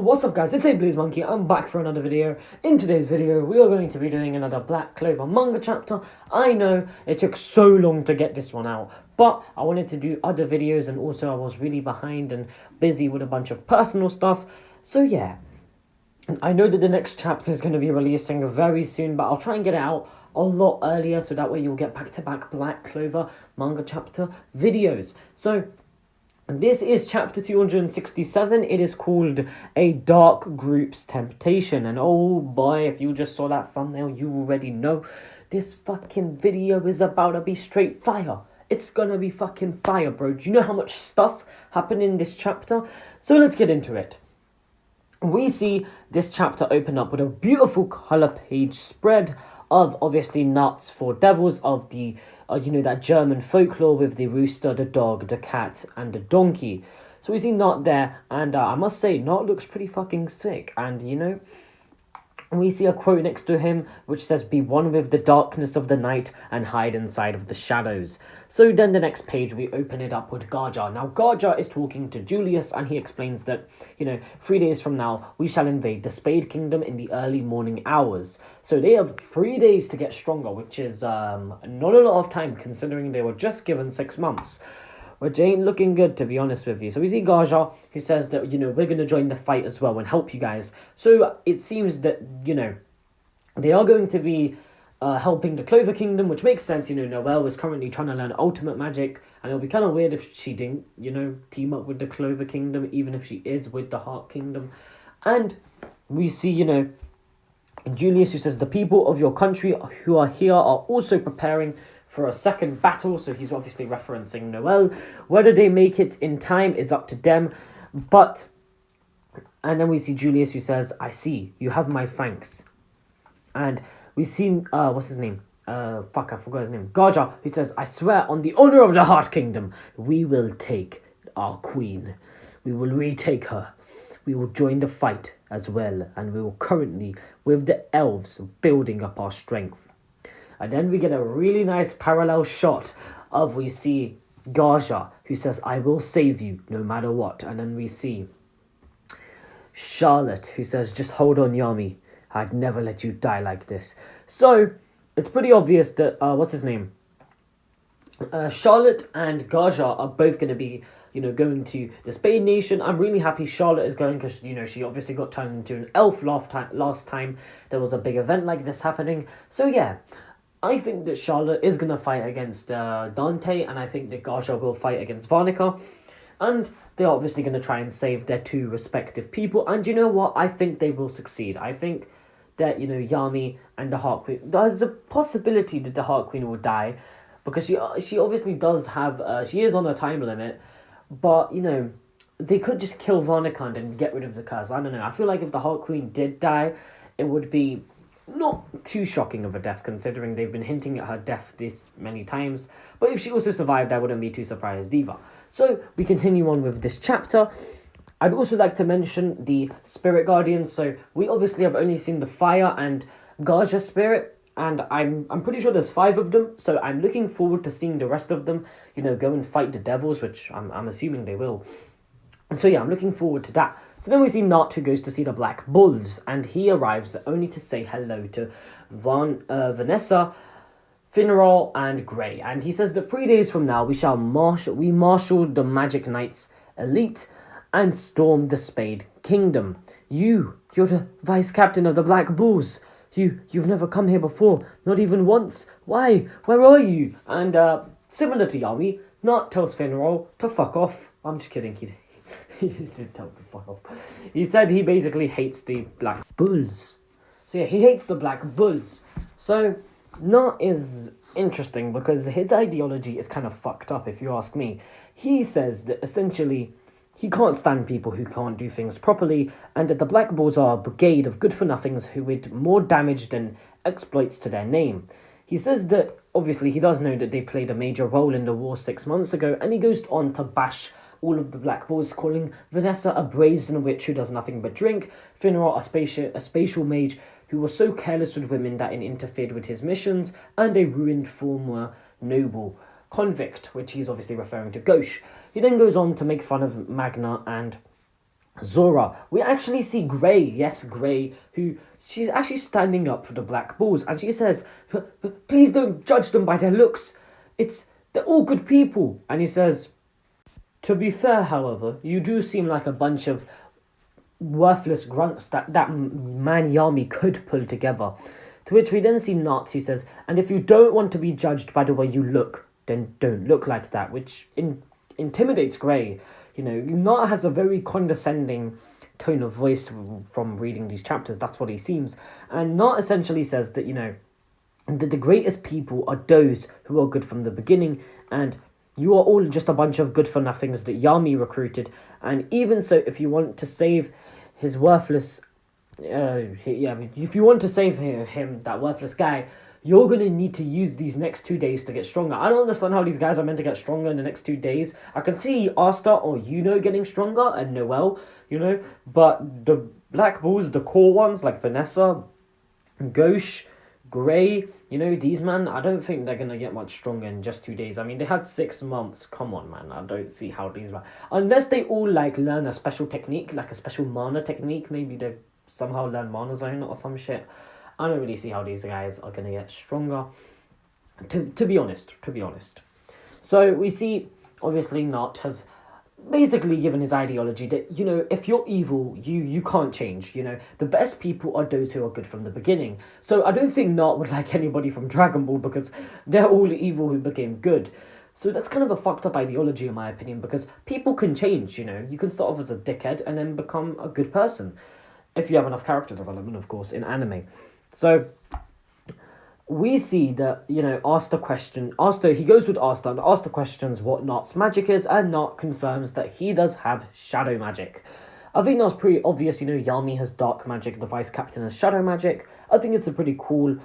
What's up guys, it's Blaze Monkey. I'm back for another video. In today's video, we are going to be doing another Black Clover manga chapter. I know it took so long to get this one out, but I wanted to do other videos, and also I was really behind and busy with a bunch of personal stuff. So yeah, I know that the next chapter is going to be releasing very soon, but I'll try and get it out a lot earlier, so that way you'll get back-to-back Black Clover manga chapter videos. So this is chapter 267. It is called A Dark Group's Temptation. And oh boy, if you just saw that thumbnail, you already know this fucking video is about to be straight fire. It's gonna be fucking fire, bro. Do you know how much stuff happened in this chapter? So let's get into it. We see this chapter open up with a beautiful color page spread of obviously nuts for devils of the that German folklore with the rooster, the dog, the cat, and the donkey. So we see Nacht there, and I must say, Nacht looks pretty fucking sick. And we see a quote next to him which says, "Be one with the darkness of the night and hide inside of the shadows." So then the next page we open it up with Gaja. Now Gaja is talking to Julius, and he explains that 3 days from now we shall invade the Spade Kingdom in the early morning hours. So they have 3 days to get stronger, which is not a lot of time considering they were just given 6 months, which ain't looking good, to be honest with you. So we see Gaja, who says that, we're going to join the fight as well and help you guys. So it seems that, they are going to be helping the Clover Kingdom, which makes sense. Noelle is currently trying to learn ultimate magic, and it'll be kind of weird if she didn't, team up with the Clover Kingdom, even if she is with the Heart Kingdom. And we see, Julius, who says, "The people of your country who are here are also preparing for a second battle." So he's obviously referencing Noelle. Whether they make it in time is up to them. And then we see Julius, who says, "I see, you have my thanks." And we see, what's his name? I forgot his name. Gaja, who says, "I swear on the honor of the Heart Kingdom, we will take our queen. We will retake her. We will join the fight as well, and we will currently, with the elves, building up our strength." And then we get a really nice parallel shot of, we see Gaja, who says, "I will save you no matter what." And then we see Charlotte, who says, "Just hold on, Yami. I'd never let you die like this." So it's pretty obvious that, what's his name? Charlotte and Gaja are both going to be, going to the Spade Nation. I'm really happy Charlotte is going because, she obviously got turned into an elf last time there was a big event like this happening. So yeah, I think that Charlotte is going to fight against Dante, and I think that Gaja will fight against Varnica. And they're obviously going to try and save their two respective people. And you know what? I think they will succeed. I think that, Yami and the Heart Queen, there's a possibility that the Heart Queen will die, because she obviously does have, she is on a time limit, but, they could just kill Varnica and then get rid of the curse. I don't know. I feel like if the Heart Queen did die, it would be not too shocking of a death, considering they've been hinting at her death this many times. But if she also survived, I wouldn't be too surprised either. So we continue on with this chapter. I'd also like to mention the Spirit Guardians. So we obviously have only seen the Fire and Gaja Spirit, and I'm pretty sure there's 5 of them. So I'm looking forward to seeing the rest of them, go and fight the devils, which I'm assuming they will. And so yeah, I'm looking forward to that. So then we see Nacht, who goes to see the Black Bulls, and he arrives only to say hello to Vanessa, Finral, and Grey. And he says that 3 days from now we marshal the Magic Knights elite and storm the Spade Kingdom. You're the vice captain of the Black Bulls. You've never come here before, not even once. Why? Where are you? And similar to Yami, Nacht tells Finral to fuck off. I'm just kidding. He did tell him to fuck off. He said he basically hates the Black Bulls. So yeah, he hates the Black Bulls. So Nacht is interesting because his ideology is kind of fucked up, if you ask me. He says that essentially he can't stand people who can't do things properly, and that the Black Bulls are a brigade of good-for-nothings who did more damage than exploits to their name. He says that obviously he does know that they played a major role in the war 6 months ago, and he goes on to bash all of the Black Bulls, calling Vanessa a brazen witch who does nothing but drink, Finral a spatial mage who was so careless with women that it interfered with his missions, and a ruined former noble convict, which he's obviously referring to Gauche. He then goes on to make fun of Magna and Zora, we actually see Grey, yes, Grey, who she's actually standing up for the Black Bulls, and she says, please don't judge them by their looks. They're all good people. And he says, to be fair, however, you do seem like a bunch of worthless grunts that man Yami could pull together. To which we then see Nacht, who says, and if you don't want to be judged by the way you look, then don't look like that, which intimidates Grey. You know, Nacht has a very condescending tone of voice from reading these chapters. That's what he seems. And Nacht essentially says that, you know, that the greatest people are those who are good from the beginning, and you are all just a bunch of good-for-nothings that Yami recruited. And even so, if you want to save his worthless... if you want to save him, that worthless guy, you're going to need to use these next 2 days to get stronger. I don't understand how these guys are meant to get stronger in the next 2 days. I can see Asta or getting stronger, and Noelle, but the Black Bulls, the core ones, like Vanessa, Gauche, Grey, these men, I don't think they're going to get much stronger in just 2 days. I mean, they had 6 months. Come on, man. I don't see how these... Unless they all, learn a special technique, like a special mana technique. Maybe they somehow learn Mana Zone or some shit. I don't really see how these guys are going to get stronger. To be honest. So, we see, obviously, Nacht has basically given his ideology that, if you're evil, you can't change, The best people are those who are good from the beginning. So I don't think Nacht would like anybody from Dragon Ball, because they're all evil who became good. So that's kind of a fucked up ideology, in my opinion, because people can change, You can start off as a dickhead and then become a good person. If you have enough character development, of course, in anime. So we see that, he goes with Asta, and Asta questions what Nacht's magic is, and Nacht confirms that he does have shadow magic. I think that's pretty obvious, Yami has dark magic, the vice captain has shadow magic. I think it's a pretty cool,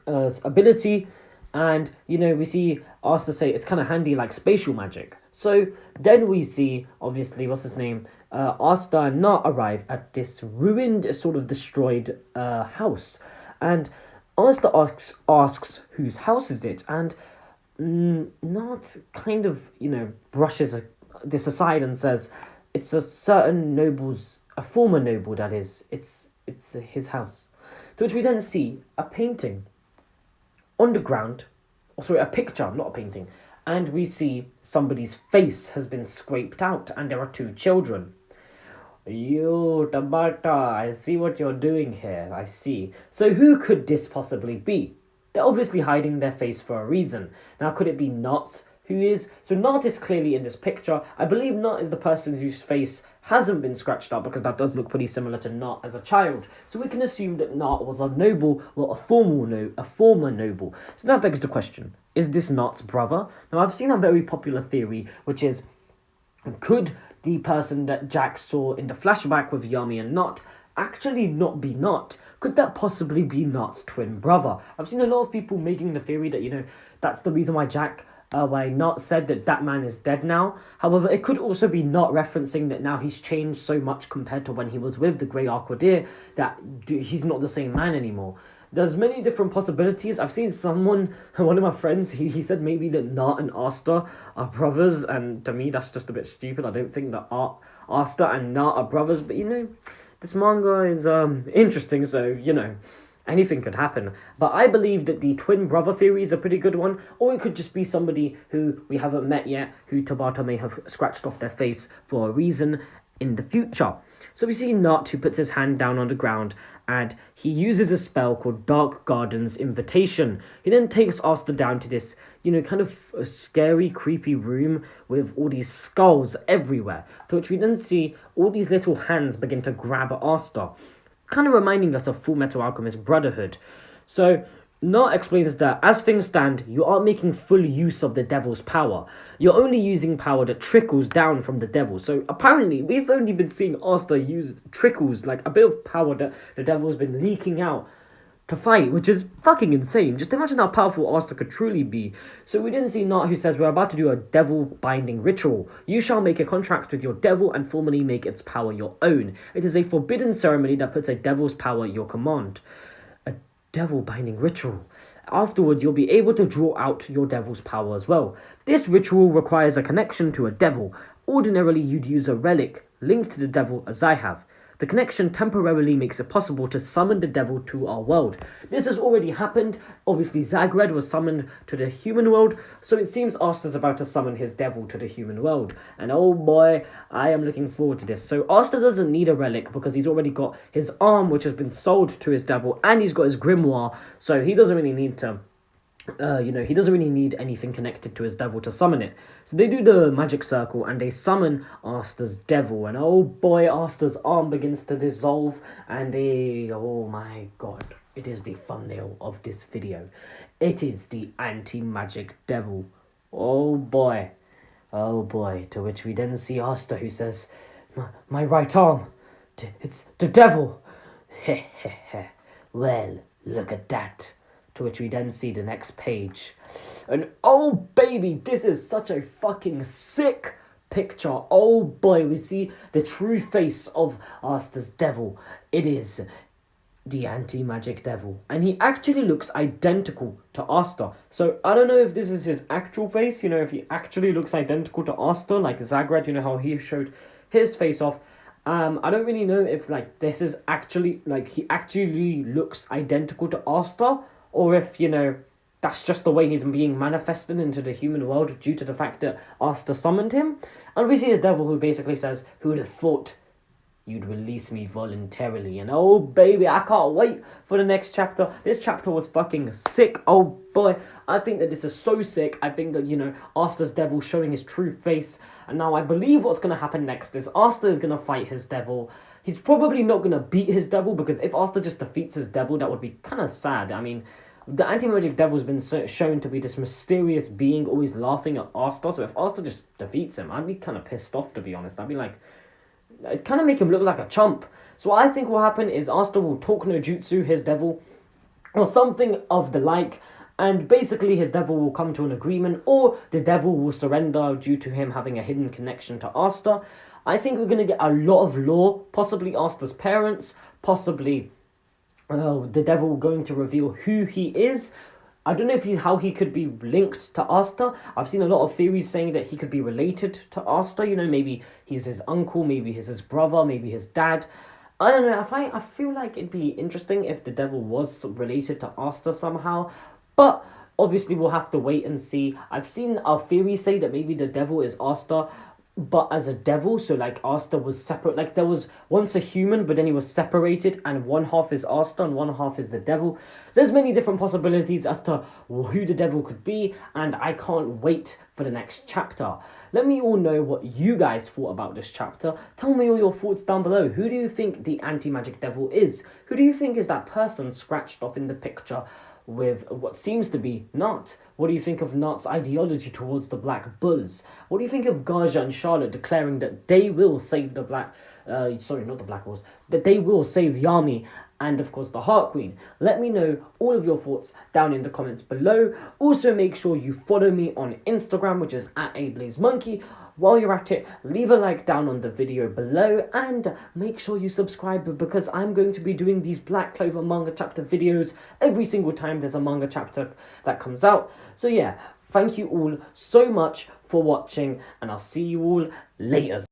ability, and, we see Asta say it's kind of handy like spatial magic. So then we see, obviously, what's his name? Asta and Nacht arrive at this ruined, sort of destroyed house. And Asta asks whose house is it, and Nacht kind of, brushes this aside and says, it's a certain a former noble, that is, it's his house. To which we then see a painting on the ground, a picture, not a painting, and we see somebody's face has been scraped out, and there are 2 children. You, Tabata, I see what you're doing here, I see. So who could this possibly be? They're obviously hiding their face for a reason. Now, could it be Nacht? So Nacht is clearly in this picture. I believe Nacht is the person whose face hasn't been scratched up, because that does look pretty similar to Nacht as a child. So we can assume that Nacht was a noble, a former noble. So that begs the question, is this Nacht's brother? Now, I've seen a very popular theory, which is, could the person that Jack saw in the flashback with Yami and Nacht actually not be Nacht? Could that possibly be Nacht's twin brother? I've seen a lot of people making the theory that, that's the reason why why Nacht said that man is dead now. However, it could also be Nacht referencing that now he's changed so much compared to when he was with the Grey Aquadeer, that he's not the same man anymore. There's many different possibilities. I've seen one of my friends, he said maybe that Nacht and Asta are brothers, and to me that's just a bit stupid. I don't think that Asta and Nacht are brothers, but this manga is interesting, so anything could happen. But I believe that the twin brother theory is a pretty good one, or it could just be somebody who we haven't met yet, who Tabata may have scratched off their face for a reason in the future. So we see Nacht, who puts his hand down on the ground, and he uses a spell called Dark Garden's Invitation. He then takes Asta down to this, kind of a scary, creepy room with all these skulls everywhere, to which we then see all these little hands begin to grab Asta, kind of reminding us of Full Metal Alchemist Brotherhood. So Nacht explains that as things stand, you aren't making full use of the devil's power. You're only using power that trickles down from the devil. So apparently, we've only been seeing Asta use trickles, like a bit of power that the devil's been leaking out to fight, which is fucking insane. Just imagine how powerful Asta could truly be. So we didn't see Nacht, who says, we're about to do a devil binding ritual. You shall make a contract with your devil and formally make its power your own. It is a forbidden ceremony that puts a devil's power at your command. Devil binding ritual. Afterward, you'll be able to draw out your devil's power as well. This ritual requires a connection to a devil. Ordinarily, you'd use a relic linked to the devil as I have. The connection temporarily makes it possible to summon the devil to our world. This has already happened. Obviously, Zagred was summoned to the human world, so it seems Asta's about to summon his devil to the human world. And oh boy, I am looking forward to this. So Asta doesn't need a relic because he's already got his arm, which has been sold to his devil, and he's got his grimoire, so he doesn't really need to... he doesn't really need anything connected to his devil to summon it. So they do the magic circle and they summon Asta's devil. And oh boy, Asta's arm begins to dissolve. And oh my god, it is the thumbnail of this video. It is the anti-magic devil. Oh boy. Oh boy. To which we then see Asta, who says, my right arm. It's the devil. Heh heh heh. Well, look at that. To which we then see the next page. And oh baby, this is such a fucking sick picture. Oh boy, we see the true face of Asta's devil. It is the anti-magic devil. And he actually looks identical to Asta. So I don't know if this is his actual face, if he actually looks identical to Asta, like Zagred, how he showed his face off. I don't really know if this is actually he actually looks identical to Asta, or if, that's just the way he's being manifested into the human world due to the fact that Asta summoned him. And we see his devil, who basically says, who would have thought you'd release me voluntarily? And oh baby, I can't wait for the next chapter. This chapter was fucking sick. Oh boy, I think that this is so sick. I think that, Asta's devil showing his true face. And now I believe what's going to happen next is Asta is going to fight his devil. He's probably not going to beat his devil, because if Asta just defeats his devil, that would be kind of sad. I mean, the anti-magic devil's been shown to be this mysterious being always laughing at Asta, so if Asta just defeats him, I'd be kind of pissed off, to be honest. I'd be like, it kind of make him look like a chump. So what I think will happen is Asta will talk no jutsu his devil, or something of the like, and basically his devil will come to an agreement, or the devil will surrender due to him having a hidden connection to Asta. I think we're going to get a lot of lore, possibly Asta's parents, possibly the devil going to reveal who he is. I don't know how he could be linked to Asta. I've seen a lot of theories saying that he could be related to Asta. Maybe he's his uncle, maybe he's his brother, maybe his dad. I don't know. I feel like it'd be interesting if the devil was related to Asta somehow. But obviously we'll have to wait and see. I've seen a theory say that maybe the devil is Asta, but as a devil, so Asta was separate, there was once a human, but then he was separated, and one half is Asta and one half is the devil. There's many different possibilities as to who the devil could be, and I can't wait for the next chapter. Let me all know what you guys thought about this chapter. Tell me all your thoughts down below. Who do you think the anti-magic devil is? Who do you think is that person scratched off in the picture with what seems to be Nacht? What do you think of Nacht's ideology towards the Black Bulls? What do you think of Gaja and Charlotte declaring that they will save the Black... not the Black Bulls. That they will save Yami and, of course, the Heart Queen? Let me know all of your thoughts down in the comments below. Also, make sure you follow me on Instagram, which is @ablazemonkey. While you're at it, leave a like down on the video below and make sure you subscribe, because I'm going to be doing these Black Clover manga chapter videos every single time there's a manga chapter that comes out. So yeah, thank you all so much for watching, and I'll see you all later.